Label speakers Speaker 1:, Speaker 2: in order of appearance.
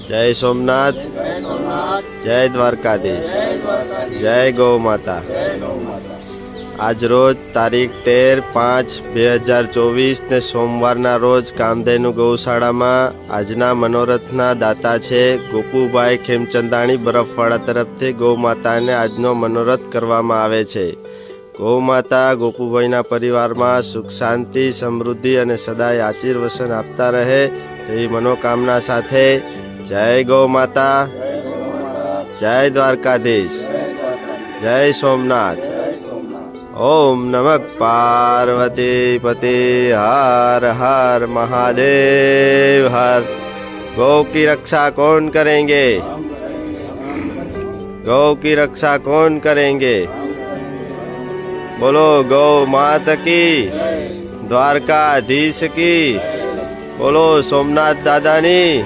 Speaker 1: जय सोमनाथ, जय द्वारकाधीश, जय गौ माता। आज रोज तारीख 13/5/2024 ने सोमवारना रोज कामधेनु गौशाला में आजना मनोरथना दाता छे गोपुभाई खेमचंदाणी बरफवाड़ा तरफथी गौ माता ने आजनो मनोरथ करवामां आवे छे। गौ माता गोपुभाईना परिवार में सुख शांति समृद्धि और सदाय आशीर्वचन आपता रहे तेवी मनोकामना साथे जय गौ माता, जय द्वारकाधीश, जय सोमनाथ। ओम नमः पार्वती पति हर हर महादेव हर। गौ की रक्षा कौन करेंगे? गौ की रक्षा कौन करेंगे? बोलो गौ माता की, द्वारकाधीश की, बोलो सोमनाथ दादा नी।